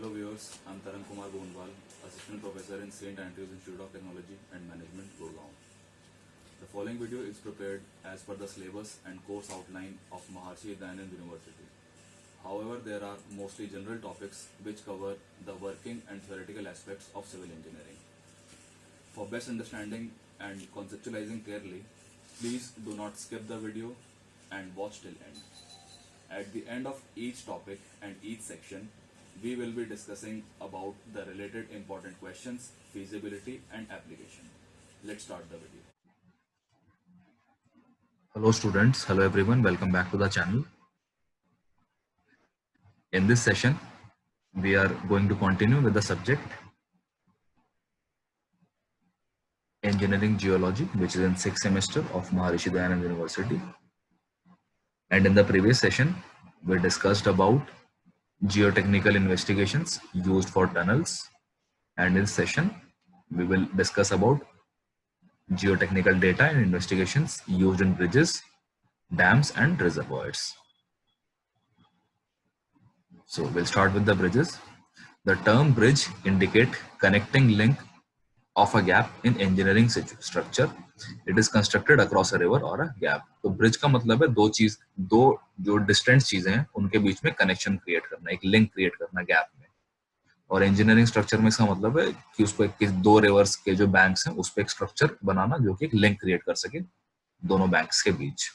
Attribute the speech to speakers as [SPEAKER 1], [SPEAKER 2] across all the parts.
[SPEAKER 1] Hello viewers, I'm Taran Kumar Goonwal, Assistant Professor in St. Andrews Institute of Technology and Management, Gurgaon. The following video is prepared as per the syllabus and course outline of Maharshi Dayanand University. However, there are mostly general topics which cover the working and theoretical aspects of civil engineering. For best understanding and conceptualizing clearly, please do not skip the video and watch till end. At the end of each topic and each section, we will be discussing about the related important questions, feasibility and application. Let's start the video.
[SPEAKER 2] Hello students, hello everyone, welcome back to the channel. In this session, we are going to continue with the subject Engineering Geology, which is in 6th semester of Maharishi Dayanand University. And in the previous session, we discussed about geotechnical investigations used for tunnels. And in this session, we will discuss about geotechnical data and investigations used in bridges, dams and reservoirs. So we'll start with the bridges. The term bridge indicate connecting link of a gap in engineering structure. It is constructed across a river or a gap. तो bridge का मतलब है दो जो distance चीजें हैं उनके बीच में कनेक्शन क्रिएट करना, एक लिंक क्रिएट करना गैप में. और इंजीनियरिंग स्ट्रक्चर में इसका मतलब है कि उसको दो रिवर्स के जो बैंक्स हैं उस पर एक स्ट्रक्चर बनाना जो कि एक लिंक क्रिएट कर सके दोनों बैंक्स के बीच.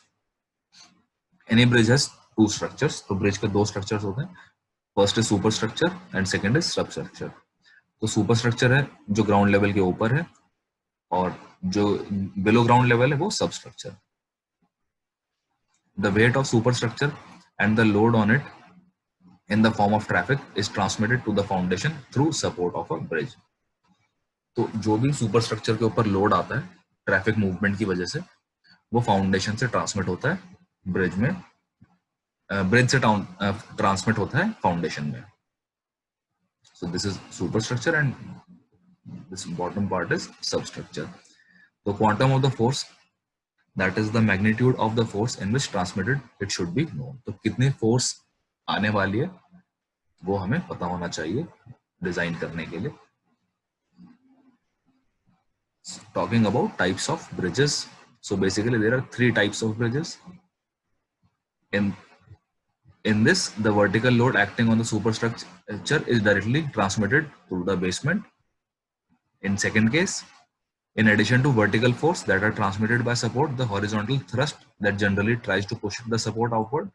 [SPEAKER 2] Any bridge has two structures. तो ब्रिज के दो स्ट्रक्चर्स होते हैं. First is super structure and second is sub structure. तो सुपर स्ट्रक्चर है जो ग्राउंड लेवल के ऊपर है और जो बिलो ग्राउंड लेवल है वो सब structure. The weight of super structure and the load on it in the form of traffic is transmitted to the foundation through support of a bridge. तो जो भी सुपर स्ट्रक्चर के ऊपर load आता है ट्रैफिक मूवमेंट की वजह से वो फाउंडेशन से ट्रांसमिट होता है ब्रिज में, ब्रिज से ट्रांसमिट होता है फाउंडेशन में. So this is superstructure and this bottom part is substructure. The quantum of the force, that is the magnitude of the force in which transmitted, it should be known. तो कितनी force आने वाली है वो हमें पता होना चाहिए डिजाइन करने के लिए. Talking about types of bridges. So basically there are three types of bridges. In this, the vertical load acting on the superstructure is directly transmitted through the basement. In second case, in addition to vertical force that are transmitted by support, the horizontal thrust that generally tries to push the support outward.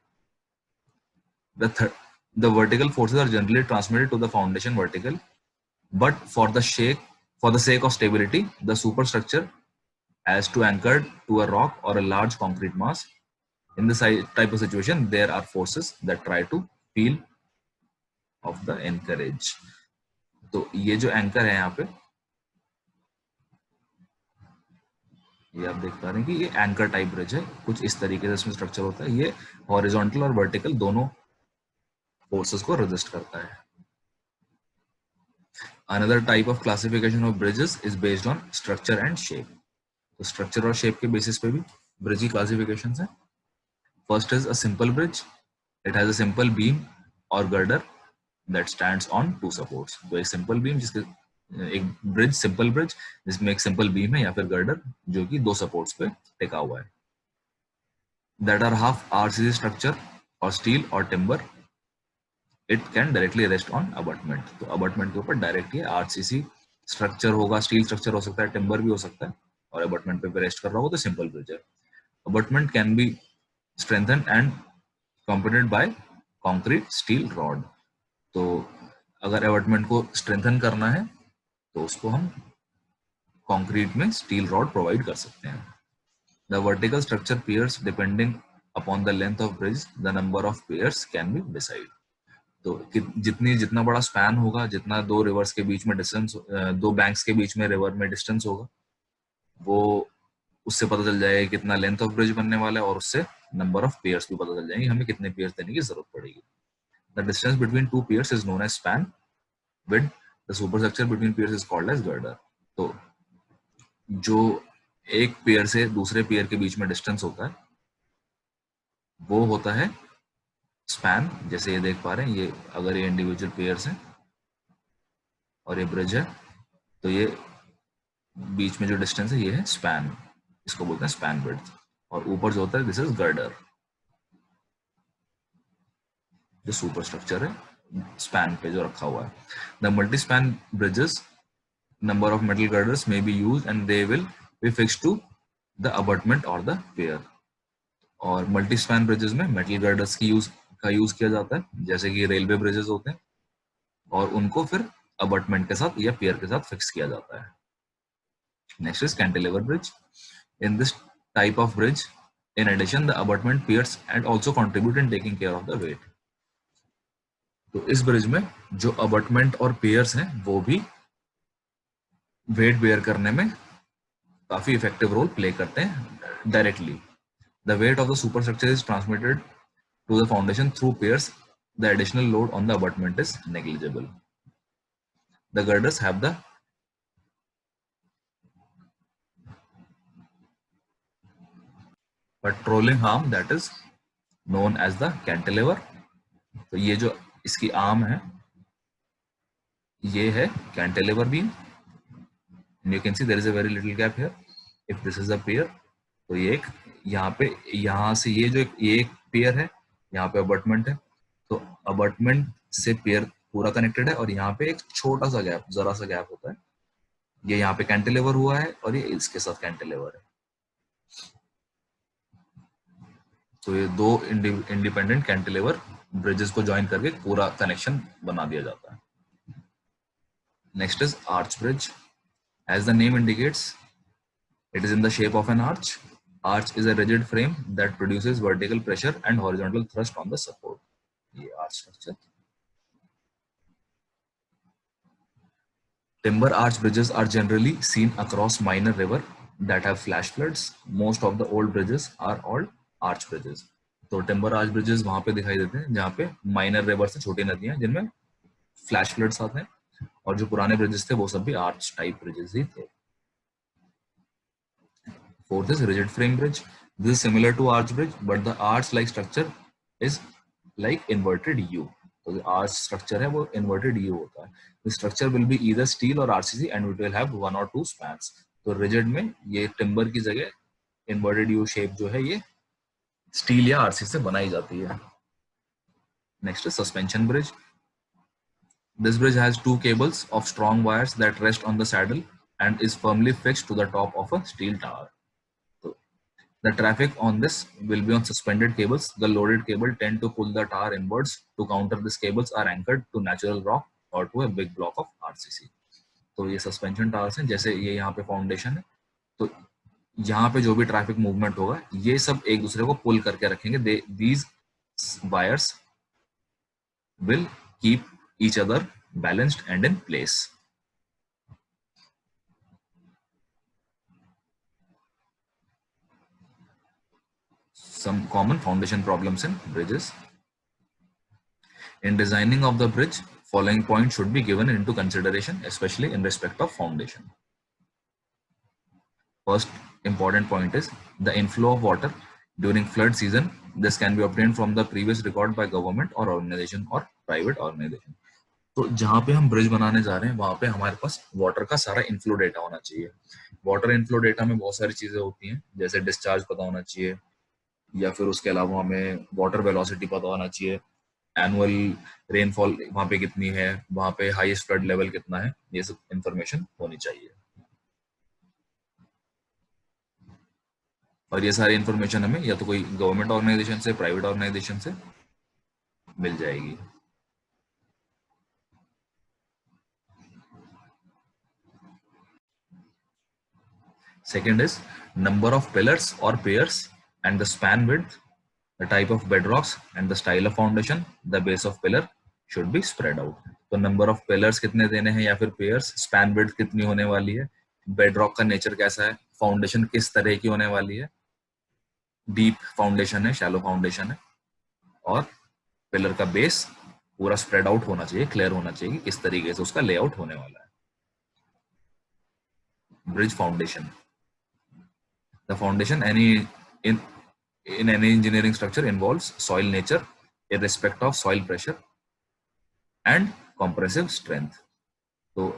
[SPEAKER 2] The vertical forces are generally transmitted to the foundation vertical, but for the sake of stability, the superstructure has to anchor to a rock or a large concrete mass. In this type of situation, there are forces that try to peel of the anchorage. तो ये जो anchor है यहाँ पे ये आप देख पा रहे हैं कि ये एंकर टाइप ब्रिज है. कुछ इस तरीके से इसमें स्ट्रक्चर होता है. ये हॉरिजॉन्टल और वर्टिकल दोनों फोर्सेस को रेजिस्ट करता है. Another type of classification of bridges is based on structure and shape. तो स्ट्रक्चर और शेप के बेसिस पे भी ब्रिज की क्लासिफिकेशंस हैं. First is a simple bridge. It has a simple beam or girder that stands on two supports. तो एक simple beam जिसके एक ब्रिज सिंपल ब्रिज जिसमें एक सिंपल बीम है या फिर गर्डर जो कि दो सपोर्ट्स पे टिका हुआ है. That are half RCC structure or steel or timber. It can directly rest on abutment. तो abutment के ऊपर डायरेक्ट ये RCC स्ट्रक्चर होगा, स्टील स्ट्रक्चर हो सकता है, टिम्बर भी हो सकता है और abutment पे रेस्ट कर रहा हो तो सिंपल ब्रिज है. Abutment can be strengthened and component by concrete steel rod. तो अगर abutment को strengthen करना है तो उसको हम concrete में steel rod provide कर सकते हैं. The vertical structure piers depending upon the length of bridge, the number of piers can be decided. तो जितना बड़ा स्पैन होगा, जितना दो रिवर्स के बीच में डिस्टेंस, दो बैंक्स के बीच में रिवर में डिस्टेंस होगा, वो उससे पता चल जाएगा कितना लेंथ ऑफ ब्रिज बनने वाला है और उससे नंबर ऑफ पेयर्स भी पता चल जाएंगे, हमें कितने पेयर्स देने की जरूरत पड़ेगी. The distance between two pairs is known as span. With the superstructure between pairs is called as girder. तो जो एक पेयर से दूसरे पेयर के बीच में डिस्टेंस होता है वो होता है स्पैन. जैसे ये देख पा रहे हैं, ये अगर ये इंडिविजुअल पेयर्स हैं और ये ब्रिज है, तो ये बीच में जो डिस्टेंस है ये है स्पैन, इसको बोलते हैं स्पैन विड्थ। और ऊपर जो होता है दिस इज गर्डर, जो सुपर स्ट्रक्चर है स्पैन पे जो रखा हुआ है। The multi span bridges number of metal girders may be used and they will be fixed to the abutment or the pier। और मल्टी स्पैन ब्रिजेस में metal girders की यूज किया जाता है, जैसे कि रेलवे ब्रिजेस होते हैं, और उनको फिर अबटमेंट के साथ या पियर के साथ फिक्स किया जाता है। Next is cantilever bridge. In this type of bridge in addition the abutment piers and also contribute in taking care of the weight. तो इस ब्रिज में जो अबटमेंट और पियर्स हैं वो भी वेट बेयर करने में काफी इफेक्टिव रोल प्ले करते हैं directly. The weight of the superstructure is transmitted to the foundation through piers. The additional load on the abutment is negligible. The girders have the patrolling arm that is known as the cantilever। तो ये जो इसकी arm है ये है cantilever beam. You can see there is a very little gap here if this is a pier। तो ये एक यहाँ पे, यहाँ से ये जो ये एक पियर है, यहाँ पे अबटमेंट है, तो अबटमेंट से पियर पूरा कनेक्टेड है, और यहाँ पे एक छोटा सा गैप, जरा सा गैप होता है, ये यहाँ पे कैंटिलीवर हुआ है और ये इसके साथ कैंटिलीवर है। तो ये दो इंडिपेंडेंट कैंटिलीवर ब्रिजेस को ज्वाइन करके पूरा कनेक्शन बना दिया जाता है। Next is arch bridge. As the name indicates, it is in the shape of an arch. Arch is a rigid frame that produces vertical pressure and horizontal thrust on the support. ये arch structure. Timber arch bridges are generally seen across minor river that have flash floods. Most of the old bridges are all arch bridges. तो timber arch bridges वहां पे दिखाई देते हैं जहाँ पे minor river से छोटी नदियां जिनमें flash floods आते हैं, और जो पुराने ब्रिजेस थे वो सब भी आर्च टाइप ब्रिजेस ही थे। Fourth is rigid frame bridge. This is similar to arch bridge but the arch like structure is like inverted U. तो जो आर्च स्ट्रक्चर है वो इन्वर्टेड यू होता है। The structure will be either steel or RCC and it will have 1 or 2 spans. तो rigid में ये timber की जगह इन्वर्टेड यू शेप जो है ये स्टील या आरसीसी से बनाई जाती है। Next is suspension bridge. This bridge has 2 cables of strong wires that rest on the saddle and is firmly fixed to the top of a steel tower. So, the traffic on this will be on suspended cables. The loaded cable tend to pull the tower inwards. To counter these cables are anchored to natural rock or to a big block of RCC. तो ये suspension towers हैं, जैसे ये यहाँ पे foundation है, तो यहाँ पे जो भी ट्रैफिक मूवमेंट होगा ये सब एक दूसरे को पुल करके रखेंगे। These wires will keep each other balanced and in place. Some common foundation problems in bridges. In designing of the bridge, following points should be given into consideration, especially in respect of foundation. First important point is the inflow of water during flood season. This can be obtained from the previous record by government or organization or private organization. तो जहाँ पे हम bridge बनाने जा रहे हैं वहां पे हमारे पास वाटर का सारा इनफ्लो डेटा होना चाहिए। वाटर इनफ्लो डेटा में बहुत सारी चीजें होती हैं, जैसे डिस्चार्ज पता होना चाहिए, या फिर उसके अलावा हमें वाटर वेलोसिटी पता होना चाहिए, एनुअल रेनफॉल वहां पे कितनी है, वहां पे हाईएस्ट फ्लड लेवल कितना है, ये सब इंफॉर्मेशन होनी चाहिए। और ये सारी इंफॉर्मेशन हमें या तो कोई गवर्नमेंट ऑर्गेनाइजेशन से, प्राइवेट ऑर्गेनाइजेशन से मिल जाएगी। Second is number of pillars or piers and the span width, the type of bedrocks and the style of foundation. The base of pillar should be spread out. तो number of pillars कितने देने हैं या फिर piers, span width कितनी होने वाली है, bedrock का nature कैसा है, foundation किस तरह की होने वाली है, deep foundation है, shallow foundation है, और pillar का base पूरा spread out होना चाहिए, clear होना चाहिए कि किस तरीके से उसका layout होने वाला है। Bridge foundation. The foundation in any engineering structure involves soil nature, irrespective of soil pressure and compressive strength. तो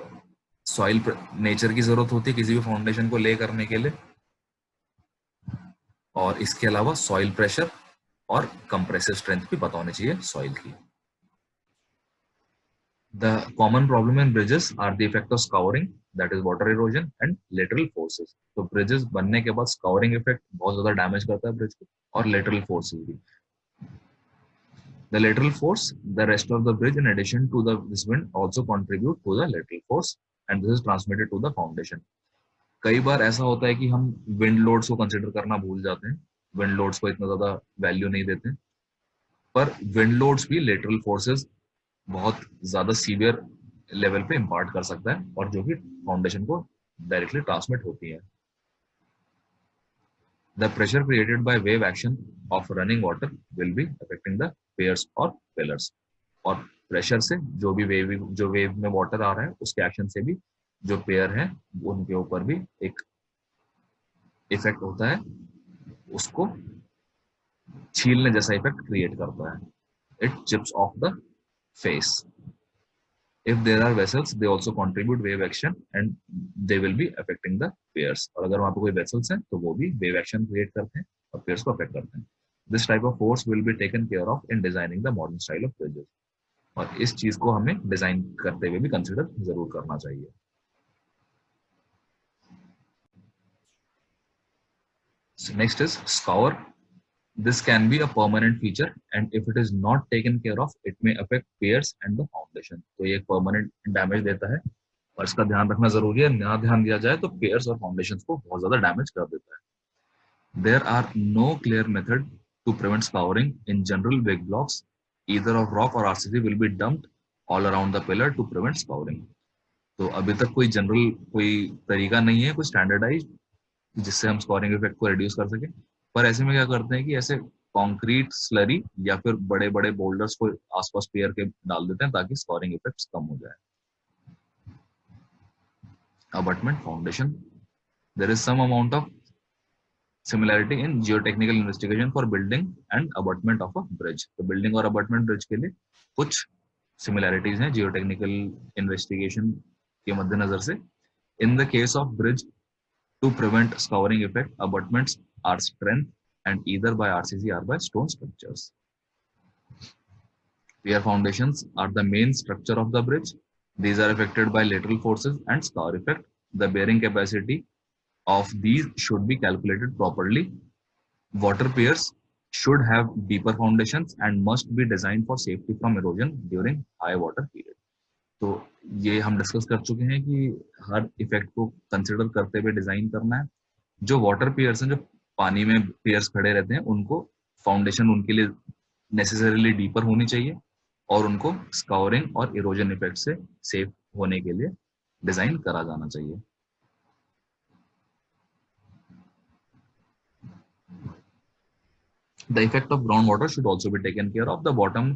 [SPEAKER 2] सॉइल नेचर की जरूरत होती है किसी भी फाउंडेशन को ले करने के लिए, और इसके अलावा सॉइल प्रेशर और कंप्रेसिव स्ट्रेंथ भी पता होनी चाहिए सॉइल की। The common problem in bridges are the effect of scouring, that is water erosion, and lateral forces. तो bridges बनने के बाद scouring effect बहुत ज्यादा डैमेज करता है bridge को, और lateral forces भी. The lateral force, the rest of the bridge in addition to this wind also contribute to the lateral force, and this is transmitted to the foundation. कई बार ऐसा होता है कि हम विंड लोड्स को कंसिडर करना भूल जाते हैं, विंड लोड्स को इतना ज्यादा वैल्यू नहीं देते हैं, पर विंड लोड्स भी लेटरल फोर्सेस बहुत ज्यादा सीवियर लेवल पे इम्पार्ट कर सकता है, और जो कि फाउंडेशन को डायरेक्टली ट्रांसमिट होती है. The pressure created by wave action of running water will be affecting the piers or pillars. और प्रेशर से जो वेव में वाटर आ रहा है उसके एक्शन से भी जो पेयर है उनके ऊपर भी एक इफेक्ट होता है, उसको छीलने जैसा इफेक्ट क्रिएट करता है. It chips off the face. If there are vessels, they also contribute wave action and they will be affecting the pairs. और अगर वहाँ पे कोई vessels हैं तो वो भी wave action create करते हैं और pairs को affect करते हैं. This type of force will be taken care of in designing the modern style of bridges. और इस चीज को हमें डिजाइन करते हुए भी कंसिडर जरूर करना चाहिए. So next is scour. This can be a permanent feature and if it is not taken care of, it may affect piers and the foundation. तो ये permanent damage देता है और इसका ध्यान रखना जरूरी है. ना ध्यान दिया जाए तो piers और foundations को बहुत ज्यादा डैमेज कर देता है. There are no clear method to prevent scouring. In general, big blocks, either of rock or RCC, will be dumped all around the pillar to prevent scouring. तो अभी तक कोई जनरल कोई तरीका नहीं है, कोई स्टैंडर्डाइज्ड, जिससे हम स्कोरिंग इफेक्ट को रिड्यूस कर सके. पर ऐसे में क्या करते हैं कि ऐसे कंक्रीट स्लरी या फिर बड़े बड़े बोल्डर्स को आसपास पेयर के डाल देते हैं ताकि स्कोरिंग इफेक्ट्स कम हो जाए. Abutment foundation. There is some amount of similarity in geotechnical investigation for building and abutment of a bridge. तो building और abutment bridge के लिए कुछ similarities हैं geotechnical investigation के मद्देनजर से. In the case of bridge, to prevent scouring effect, abutments are strengthened and either by RCC or by stone structures. Pier foundations are the main structure of the bridge. These are affected by lateral forces and scour effect. The bearing capacity of these should be calculated properly. Water piers should have deeper foundations and must be designed for safety from erosion during high water period. तो ये हम discuss कर चुके हैं कि हर effect को consider करते हुए डिजाइन करना है. जो वाटर पियर्स हैं, जो पानी में पियर्स खड़े रहते हैं, उनको फाउंडेशन उनके लिए नेसेसरीली डीपर होनी चाहिए और उनको स्काउरिंग और इरोजन इफेक्ट से सेफ होने के लिए डिजाइन करा जाना चाहिए. The effect of groundwater should also be taken care of. The bottom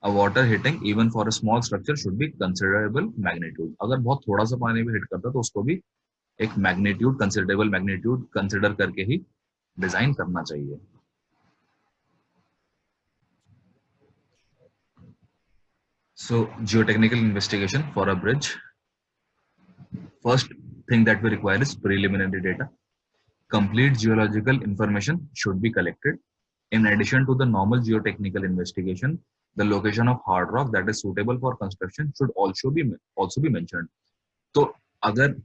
[SPEAKER 2] a water hitting even for a small structure should be considerable magnitude. अगर बहुत थोड़ा सा पानी भी हिट करता है तो उसको भी एक मैग्नीट्यूड, कंसिडरेबल मैग्नीट्यूड कंसिडर करके ही डिजाइन करना चाहिए. So geotechnical investigation for a bridge. First thing that we require is preliminary data. Complete geological information should be collected. In addition to the normal geotechnical investigation, the location of hard rock that is suitable for construction should also be mentioned. तो अगर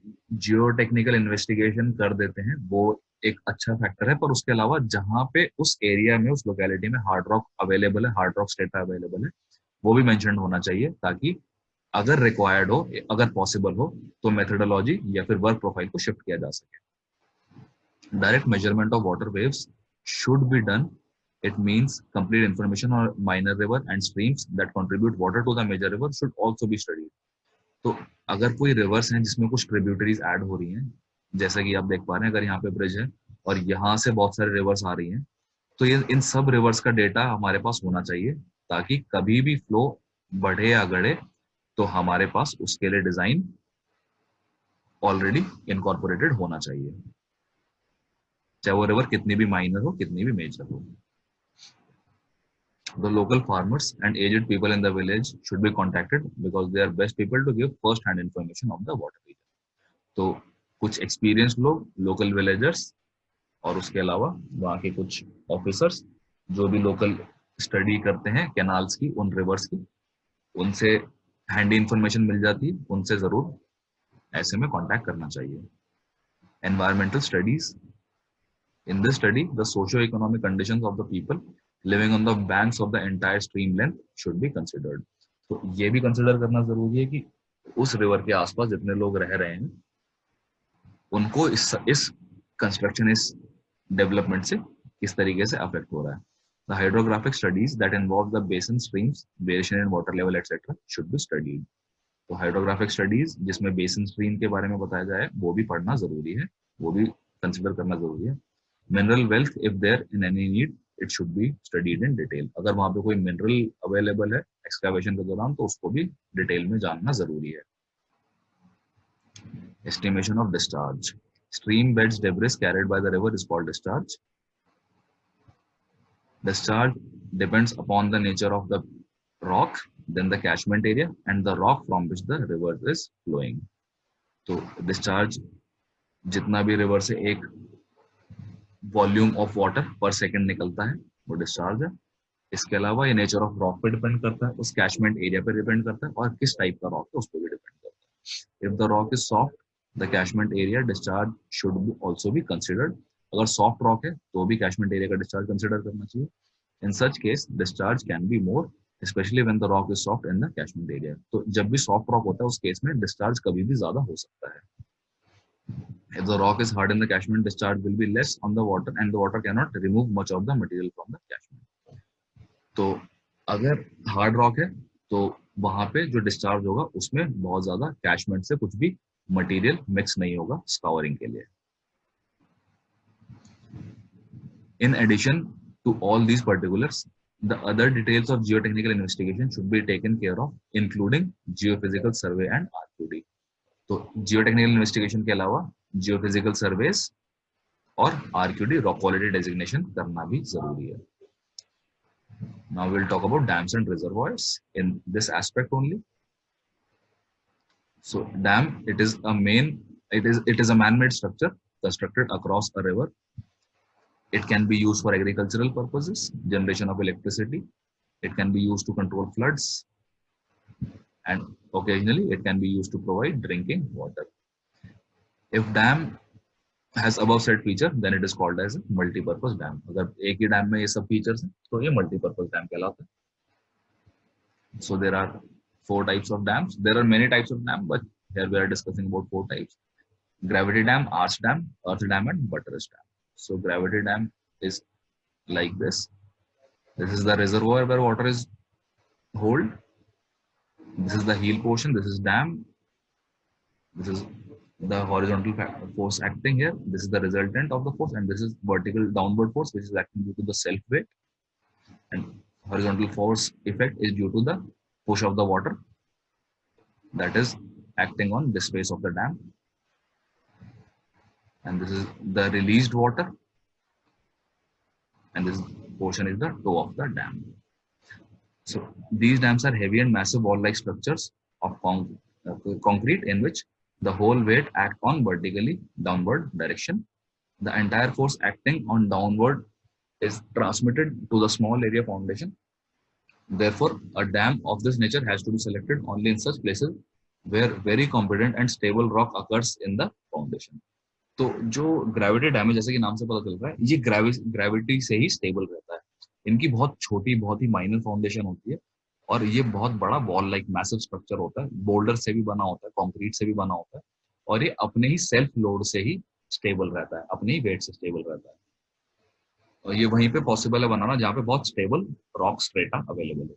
[SPEAKER 2] geotechnical investigation कर देते हैं वो एक अच्छा factor है, पर उसके अलावा जहां पे उस एरिया में, उस लोकेलिटी में हार्ड रॉक अवेलेबल है, हार्ड रॉक स्ट्रेटा अवेलेबल है, वो भी मेंशन होना चाहिए ताकि अगर रिक्वायर्ड हो, अगर पॉसिबल हो, तो मेथोडोलॉजी या फिर वर्क प्रोफाइल को शिफ्ट किया जा सके. Direct measurement of water waves should be done. It means complete information on minor river and streams that contribute water to the major river should also be studied. तो अगर कोई reverse हैं जिसमें कुछ ट्रिब्यूटरीज ऐड हो रही हैं, जैसा कि आप देख पा रहे हैं, अगर यहाँ पे ब्रिज है और यहाँ से बहुत सारे रिवर्स आ रही हैं, तो ये इन सब रिवर्स का डेटा हमारे पास होना चाहिए ताकि कभी भी फ्लो बढ़े या गड़े तो हमारे पास उसके लिए डिजाइन ऑलरेडी इनकॉर्पोरेटेड होना चाहिए, चाहे वो रिवर कितनी भी माइनर हो, कितनी भी मेजर हो. The local farmers and aged people in the village should be contacted because they are best people to give first hand information of the water region. तो कुछ एक्सपीरियंस लोग, लोकल विलेजर्स, और उसके अलावा वहाँ के कुछ ऑफिसर्स जो भी लोकल स्टडी करते हैं कैनाल्स की, उन रिवर्स की, उनसे हैंडी इंफॉर्मेशन मिल जाती है, उनसे जरूर ऐसे में कांटेक्ट करना चाहिए. Environmental studies. In this study, the socio-economic conditions of the people living on the banks of the entire stream length should be considered. तो ये भी कंसिडर करना जरूरी है कि उस रिवर के आसपास जितने लोग रह रहे हैं उनको इस कंस्ट्रक्शन, इस डेवलपमेंट से किस तरीके से अफेक्ट हो रहा है. The hydrographic studies that involve the basin streams, variation in water level, etc. should be studied. तो हाइड्रोग्राफिक स्टडीज जिसमें बेसिन स्ट्रीम के बारे में बताया जाए वो भी पढ़ना जरूरी है, वो भी कंसिडर करना जरूरी है. Mineral wealth if there in any need it should be studied in detail. अगर वहां पे कोई मिनरल अवेलेबल है एक्सकैवेशन के दौरान तो उसको भी डिटेल में जानना जरूरी है. Estimation of discharge. Stream beds debris carried by the river is called discharge. Discharge depends upon the nature of the rock, then the catchment area, and the rock from which the river is flowing. तो discharge जितना भी river से एक volume of water पर second निकलता है वो discharge है. इसके अलावा ये नेचर ऑफ रॉक पे डिपेंड करता है, उस कैचमेंट एरिया पे डिपेंड करता है, और किस टाइप का रॉक है उस पर भी डिपेंड करता है. If the rock is soft the catchment area discharge should also be considered. अगर सॉफ्ट रॉक है तो भी कैचमेंट एरिया का डिस्चार्ज कंसिडर करना चाहिए. In such case discharge can be more specially when the rock is soft in the catchment area. तो जब भी सॉफ्ट रॉक होता है उस केस में डिस्चार्ज कभी भी ज्यादा हो सकता है. If the rock is hard in the catchment, discharge will be less on the water and the water cannot remove much of the material from the catchment. तो अगर हार्ड रॉक है तो वहां पे जो डिस्चार्ज होगा उसमें बहुत ज्यादा कैचमेंट से कुछ भी मटेरियल मिक्स नहीं होगा स्कावरिंग के लिए. In addition to all these particulars, the other details of geotechnical investigation should be taken care of, including geophysical survey and RQD. तो जियोटेक्निकल इन्वेस्टिगेशन के अलावा जियोफिजिकल सर्वेस और आरक्यूडी रॉक क्वालिटी डेजिग्नेशन करना भी जरूरी है. Now we'll talk about dams and reservoirs in this aspect only. So dam, it is a man-made structure constructed across a river. It can be used for agricultural purposes, generation of electricity. It can be used to control floods, and occasionally it can be used to provide drinking water. If dam has above said feature, then it is called as a multi-purpose dam. अगर एक ही dam में ये सब features हैं तो ये multipurpose dam कहलाता है. So there are 4 types of dams. There are many types of dam, but here we are discussing about 4 types: gravity dam, arch dam, earth dam, and buttress dam. So gravity dam is like this. This is the reservoir where water is held. This is the heel portion. This is dam. This is the horizontal force acting here. This is the resultant of the force, and this is vertical downward force, which is acting due to the self weight. And horizontal force effect is due to the push of the water that is acting on this face of the dam. And this is the released water, and this portion is the toe of the dam. So these dams are heavy and massive wall-like structures of concrete in which the whole weight act on vertically downward direction. The entire force acting on downward is transmitted to the small area foundation. Therefore, a dam of this nature has to be selected only in such places where very competent and stable rock occurs in the foundation. तो जो gravity dam है, जैसे कि नाम से पता चल रहा है, ये ग्रेविटी से ही स्टेबल रहता है. इनकी बहुत छोटी, बहुत ही माइनर फाउंडेशन होती है और ये बहुत बड़ा बॉल लाइक मैसिव स्ट्रक्चर होता है. बोल्डर से भी बना होता है, कंक्रीट से भी बना होता है, और ये अपने ही सेल्फ लोड से ही स्टेबल रहता है, अपने ही वेट से स्टेबल रहता है. और ये वहीं पे पॉसिबल है बनाना जहाँ पे बहुत स्टेबल रॉक स्ट्रेटा अवेलेबल है.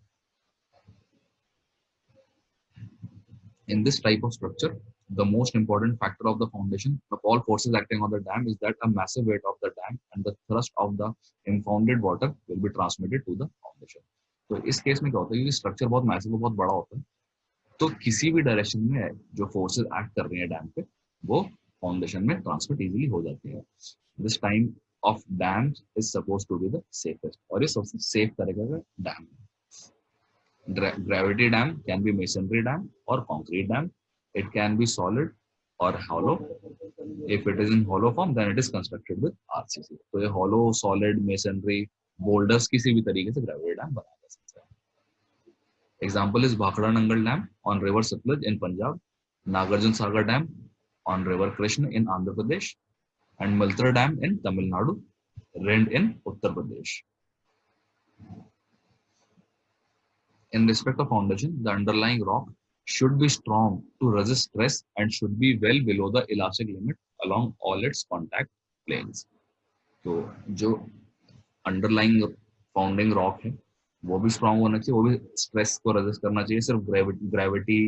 [SPEAKER 2] In this type of structure, the most important factor of the foundation of all forces acting on the dam is that a massive weight of the dam and the thrust of the impounded water will be transmitted to the foundation. तो इस case में क्या होता है कि structure बहुत massive, बहुत बड़ा होता है, तो किसी भी डायरेक्शन में जो फोर्सेस एक्ट कर रही हैं डैम पे वो फाउंडेशन में ट्रांसमिट इजीली हो जाती है. This time of dams is supposed to be the safest, और ये सबसे सेफ तरीके का डैम है. Gravity dam can be masonry dam or concrete dam. It can be solid or hollow. If it is in hollow form, then it is constructed with RCC. तो ये hollow, solid, masonry, boulders किसी भी तरीके से gravity dam बनाया जा सकता है. Example is Bhakra Nangal Dam on River Satluj in Punjab, Nagarjun Sagar Dam on River Krishna in Andhra Pradesh, and Maltra Dam in Tamil Nadu, Rind in Uttar Pradesh. In respect of foundation, the underlying rock should be strong to resist stress and should be well below the elastic limit along all its contact planes. तो जो underlying founding rock है वो भी strong होना चाहिए, वो भी stress को resist करना चाहिए. सिर्फ gravity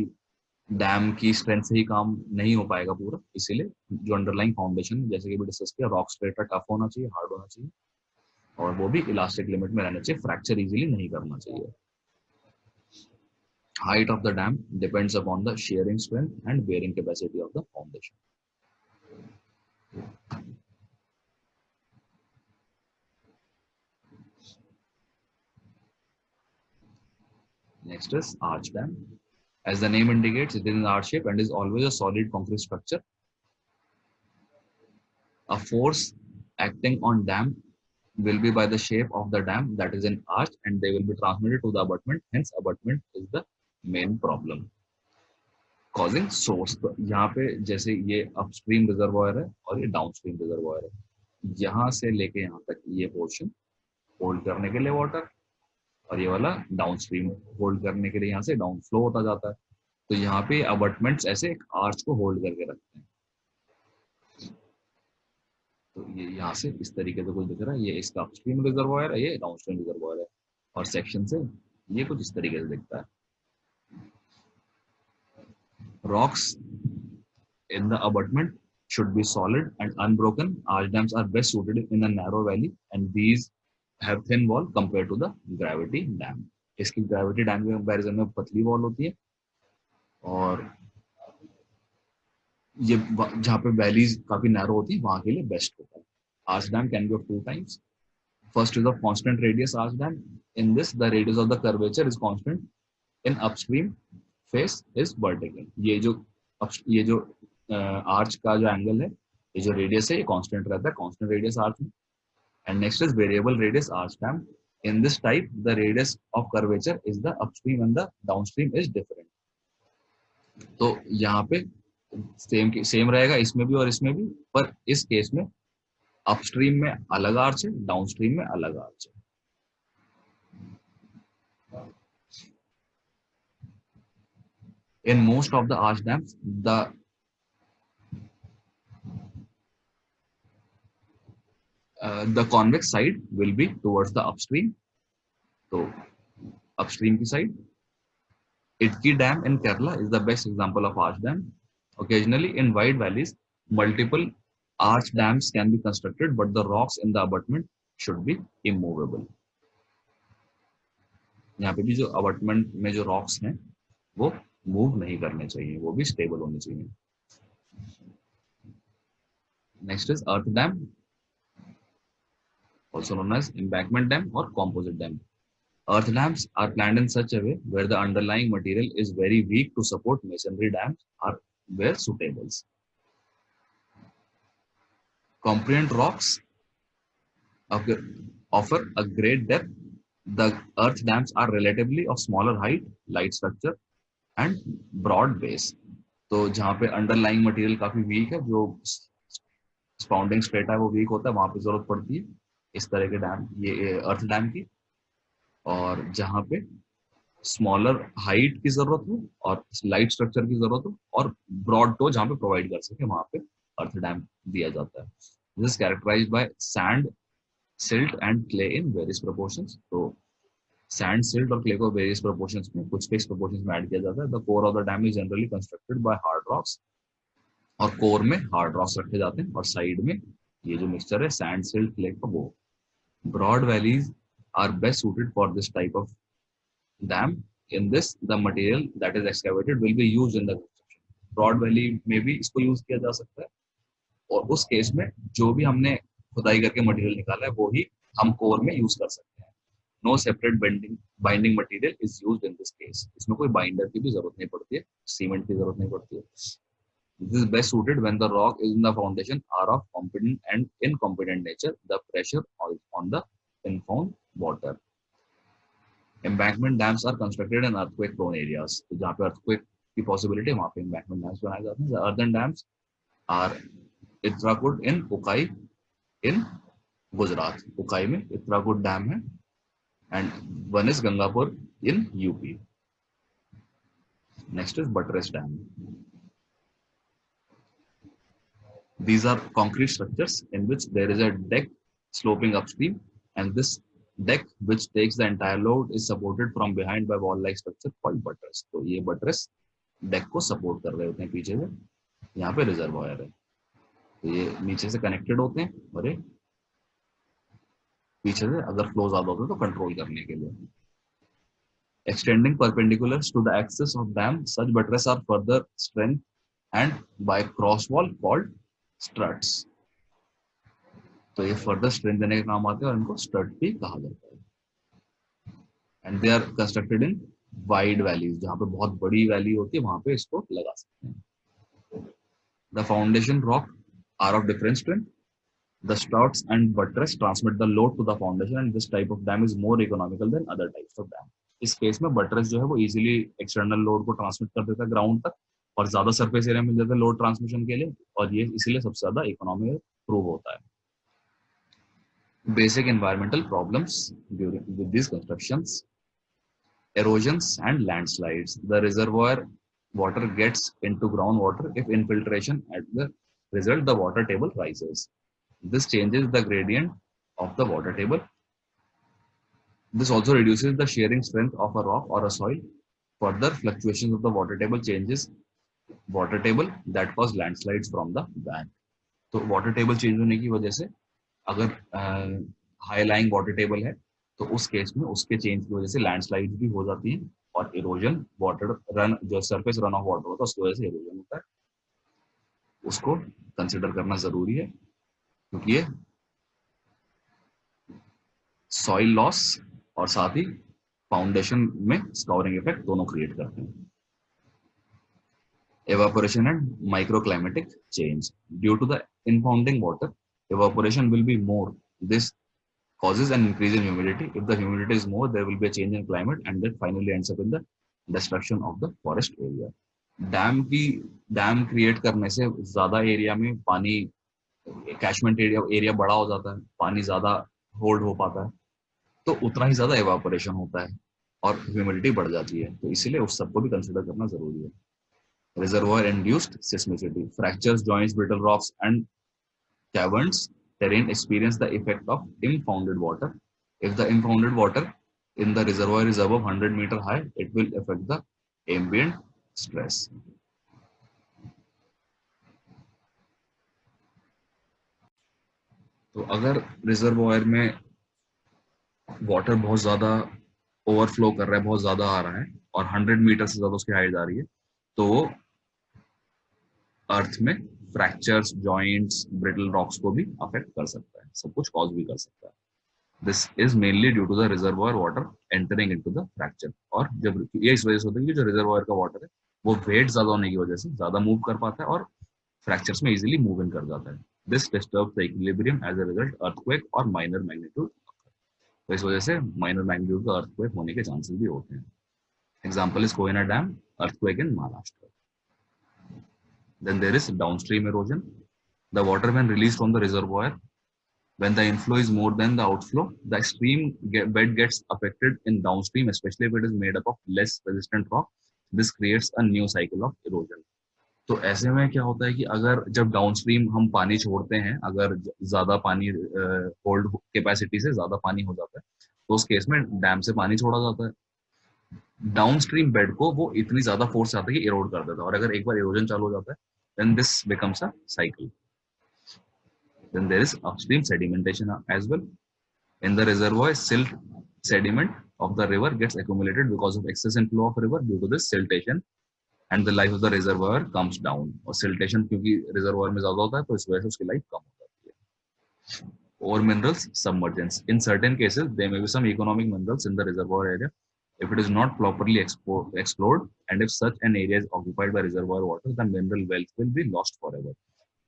[SPEAKER 2] डैम की स्ट्रेंथ से ही काम नहीं हो पाएगा पूरा, इसीलिए जो अंडरलाइंग फाउंडेशन जैसे कि भी डिस्कस किया, रॉक स्ट्रेटा टफ होना चाहिए, हार्ड होना चाहिए, और वो भी इलास्टिक लिमिट में रहना चाहिए, फ्रैक्चर इजीली नहीं करना चाहिए. Height of the dam depends upon the shearing strength and bearing capacity of the foundation. Next is arch dam. As the name indicates, it is in arch shape and is always a solid concrete structure. A force acting on dam will be by the shape of the dam, that is an arch, and they will be transmitted to the abutment. Hence, abutment is the main problem causing source. तो यहाँ पे जैसे ये upstream reservoir है और ये downstream reservoir है, यहाँ से लेके यहाँ तक ये पोर्शन होल्ड करने के लिए वाटर, और ये वाला डाउनस्ट्रीम होल्ड करने के लिए यहाँ से डाउन फ्लो होता जाता है. तो यहाँ पे अबटमेंट्स ऐसे एक आर्च को होल्ड करके रखते हैं. तो ये यहाँ से इस तरीके से कुछ दिख रहा है, ये इसका अपस्ट्रीम रिजर्वॉयर है, ये डाउनस्ट्रीम रिजर्वॉयर है, और सेक्शन से ये कुछ इस तरीके से दिखता है. Rocks in the abutment should be solid and unbroken. Arch dams are best suited in a narrow valley, and these have thin wall compared to the gravity dam. इसकी gravity dam के comparison में पतली wall होती है, और ये जहाँ पे valleys काफी narrow होती है वहाँ के लिए best होता है. Arch dam can be of two types. First is of constant radius arch dam. In this, the radius of the curvature is constant. In upstream face is vertical. ये जो आर्च का जो एंगल है, ये जो radius है, ये constant रहता है, कांस्टेंट रेडियस आर्च में. And next is variable radius arch dam. In this type the radius of curvature is the upstream and the downstream is different. तो यहाँ पे सेम रहेगा इसमें भी और इसमें भी, पर इस केस में अपस्ट्रीम में अलग आर्च है, डाउनस्ट्रीम में अलग आर्च है. In most of the arch dams, the convex side will be towards the upstream. So, upstream की side. Idki Dam in Kerala is the best example of arch dam. Occasionally, in wide valleys, multiple arch dams can be constructed, but the rocks in the abutment should be immovable. यहाँ पे भी जो abutment में जो rocks हैं, वो move नहीं करने चाहिए, वो भी स्टेबल होने चाहिए. Next is earth dam, also known as embankment dam or composite dam. Earth dams are planned in such a way where the underlying material is very weak to support masonry dams or where suitable. Component rocks offer a great depth. The earth dams are relatively of smaller height, light structure and broad base. तो जहाँ पे underlying material काफी week है, जो स्पाउंडिंग strata है वो week होता है, वहां पे जरूरत पड़ती है इस तरह के डैम, ये अर्थ डैम की. और जहाँ पे स्मॉलर हाइट की जरूरत हो और लाइट स्ट्रक्चर की जरूरत हो और ब्रॉड टो जहाँ पे प्रोवाइड कर सके, वहां पे अर्थ डैम दिया जाता है. This is characterized by sand, silt and clay in various proportions. तो सैंड, सिल्ट और क्ले को वेरियस प्रोपोर्शंस में, कुछ फिक्स प्रोपोर्शंस में ऐड किया जाता है. The core of the dam is generally constructed by hard rocks, और कोर में हार्ड रॉक्स रखे जाते हैं और साइड में ये जो मिक्सचर है सैंड, सिल्ट, क्ले का, वो. Broad valleys are best suited for this type of dam. In this the material that is excavated will be used in the construction. Broad valley में भी इसको यूज किया जा सकता है, और उस केस में जो भी हमने खुदाई करके मटेरियल निकाला है वो ही हम कोर में यूज कर सकते हैं. No separate binding material is used in this case. इसमें कोई बाइंडर की भी जरूरत नहीं पड़ती है, सीमेंट की जरूरत नहीं पड़ती है. This is best suited when the rock is in the foundation are of competent and incompetent nature. The pressure on the infound water. Embankment dams are constructed in earthquake-prone areas. तो जहाँ पे earthquake की possibility है वहाँ पे embankment dams बनाए जाते हैं. The earthen dams are Uttarakhand in Ukai in Gujarat. Ukai में Uttarakhand dam है and one is Gangapur in UP. Next is buttress dam. These are concrete structures in which there is a deck sloping upstream, and this deck, which takes the entire load, is supported from behind by wall-like structure called buttress. तो ये buttress deck को support कर रहे होते हैं पीछे से. यहाँ पे रिजर्वायर है, तो ये नीचे से कनेक्टेड होते हैं और ये पीछे से अगर फ्लो ज्यादा होता है तो कंट्रोल करने के लिए. Extending perpendicular to the axis of dam, such buttress are further strengthened and by cross wall called struts. तो ये फर्दर स्ट्रेंथ देने के काम आते हैं और इनको स्टड भी कहा जाता है. And they are constructed in wide valleys, जहाँ पे बहुत बड़ी वैली होती है वहां पे इसको लगा सकते हैं. The foundation rock are of different strength. The studs and buttress transmit the load to the foundation and this type of dam is more economical than other types of dam. इस case में buttress जो है वो easily external load को transmit कर देता है ground तक और ज्यादा सरफेस एरिया मिल जाता है लोड ट्रांसमिशन के लिए, और ये इसीलिए सबसे ज्यादा इकोनॉमिकल प्रूव होता है. Basic environmental problems with these constructions: erosions and landslides. The reservoir water gets into groundwater if infiltration at the result the water table rises. This changes the gradient of the water table. This also reduces the shearing strength of a rock or a soil. Further fluctuations of the water table changes water table that cause landslides from the bank. तो water table change होने की वजह से अगर high lying water table है तो उस case में उसके चेंज की वजह से लैंडस्लाइड भी हो जाती है और इरोजन वाटर रन जो सरफेस रन ऑफ वाटर होता है उसकी वजह से इरोजन होता है. उसको कंसिडर करना जरूरी है क्योंकि ये सॉइल लॉस और साथ ही फाउंडेशन में स्काउरिंग इफेक्ट दोनों क्रिएट करते हैं. Evaporation and microclimatic change. Due to the impounding water, evaporation will be more. This causes an increase in humidity. If the humidity is more, there will be a change in climate and that finally ends up in the destruction of the forest area. Dam create करने से ज्यादा area में पानी catchment area बड़ा हो जाता है, पानी ज्यादा होल्ड हो पाता है, तो उतना ही ज्यादा एवापोरेशन होता है और ह्यूमिडिटी बढ़ जाती है. तो इसीलिए उस सबको भी कंसिडर करना जरूरी है. Reservoir induced seismicity. Fractures, joints, brittle rocks, and caverns terrain experience the effect of impounded water. If the impounded water in the reservoir is above 100 meter high, it will affect the ambient stress. तो अगर reservoir में water बहुत ज्यादा overflow कर रहा है, बहुत ज्यादा आ रहा है और 100 मीटर से ज्यादा उसकी हाइट आ रही है, तो वो अर्थ में फ्रैक्चर्स, जॉइंट्स, ब्रिटल रॉक्स को भी अफेक्ट कर सकता है, सब कुछ कॉज भी कर सकता है. This is mainly due to the reservoir water entering into the fracture. और जब ये इस वजह से होता है कि जो रिजर्वायर का वाटर है वो वेट ज्यादा होने की वजह से ज्यादा मूव कर पाता है और फ्रैक्चर्स में इजीली मूव इन कर जाता है. This disturbs the equilibrium as a result earthquake और माइनर मैग्नीट्यूड. तो इस वजह से माइनर मैग्नीट्यूड का अर्थक्वेक होने के चांसेस भी होते हैं. Example is Koyna dam earthquake in Maharashtra. Then there is downstream erosion. The water when released from the reservoir, when the inflow is more than the outflow, the stream bed gets affected in downstream, especially if it is made up of less resistant rock. This creates a new cycle of erosion. तो ऐसे में क्या होता है कि अगर जब downstream हम पानी छोड़ते हैं, अगर ज्यादा पानी होल्ड कैपेसिटी से ज्यादा पानी हो जाता है तो उस केस में डैम से पानी छोड़ा जाता है. डाउनस्ट्रीम बेड को वो इतनी ज्यादा फोर्स आता है कि इरोड कर देता है और अगर एक बार इरोजन चालू हो जाता है then this becomes a cycle. Then there is upstream sedimentation as well. In the reservoir, silt sediment of the river gets accumulated because of excess inflow of river. Due to this siltation and the life of the reservoir comes down. और siltation क्योंकि reservoir में ज्यादा होता है तो इस वजह से उसकी लाइफ कम हो जाती है. or minerals submergence. In certain cases, there may be some economic minerals in the reservoir area. If it is not properly explored, and if such an area is occupied by reservoir water, the mineral wealth will be lost forever.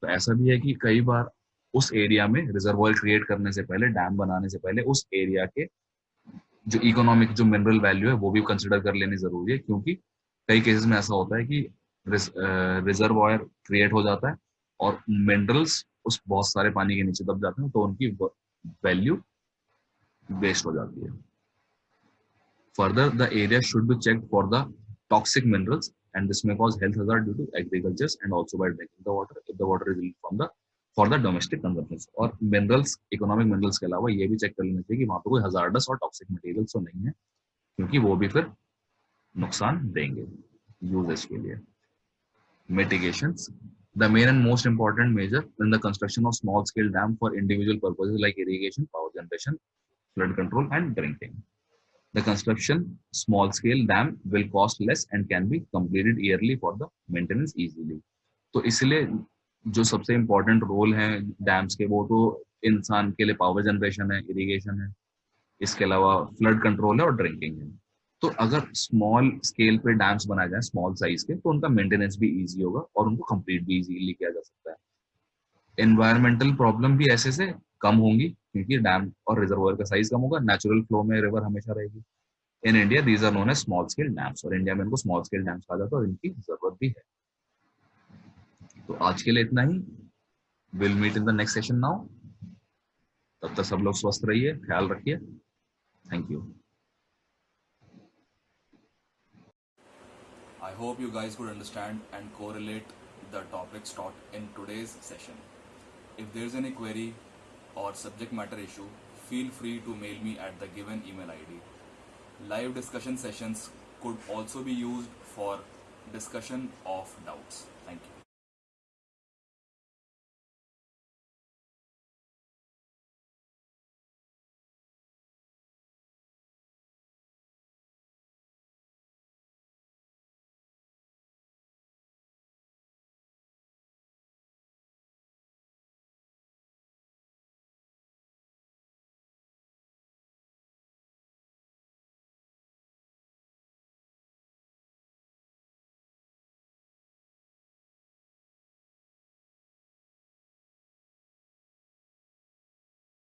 [SPEAKER 2] तो ऐसा भी है कि कई बार उस area में reservoir create करने से पहले, डैम बनाने से पहले, उस एरिया के जो इकोनॉमिक जो मिनरल वैल्यू है वो भी कंसिडर कर लेनी जरूरी है, क्योंकि कई केसेस में ऐसा होता है कि रिजर्वायर क्रिएट हो जाता है और मिनरल्स उस बहुत सारे पानी के नीचे दब जाते हैं, तो उनकी वैल्यू वेस्ट हो जाती है. Further, the area should be checked for the toxic minerals, and this may cause health hazard due to agriculture and also by drinking the water if the water is used from the for the domestic consumption. और minerals, economic minerals के अलावा ये भी check कर लेना चाहिए कि वहां पर कोई हजार्डस और टॉक्सिक मटेरियल्स तो नहीं है, क्योंकि वो भी फिर नुकसान देंगे यूजेज के लिए. Mitigations. The main and most important measure in the construction of small scale dam for individual purposes like irrigation, power generation, flood control and drinking. The construction small scale dam will cost less and can be completed yearly for the maintenance easily. तो इसलिए जो सबसे important role है dams के, वो तो इंसान के लिए पावर जनरेशन है, इरिगेशन है, इसके अलावा फ्लड कंट्रोल है और ड्रिंकिंग है. तो अगर स्मॉल स्केल पे डैम्स बनाए जाए स्मॉल साइज के, तो उनका मेंटेनेंस भी इजी होगा और उनको कंप्लीट भी इजीली किया जा सकता है. एनवायरमेंटल प्रॉब्लम भी ऐसे से कम होंगी, क्योंकि डैम और रिजर्वायर का साइज कम होगा, नेचुरल फ्लो में रिवर हमेशा रहेगी. In India these are known as small scale dams, और इंडिया में इनको स्मॉल स्केल डैम्स कहा जाता है और इनकी जरूरत भी है. तो आज के लिए इतना ही. Will meet in the next session now. तब तक सब लोग स्वस्थ रहिए, ख्याल रखिए. Thank you.
[SPEAKER 1] I hope you guys could understand and correlate the topics taught in today's session. If there is any query or subject matter issue, feel free to mail me at the given email ID. Live discussion sessions could also be used for discussion of doubts.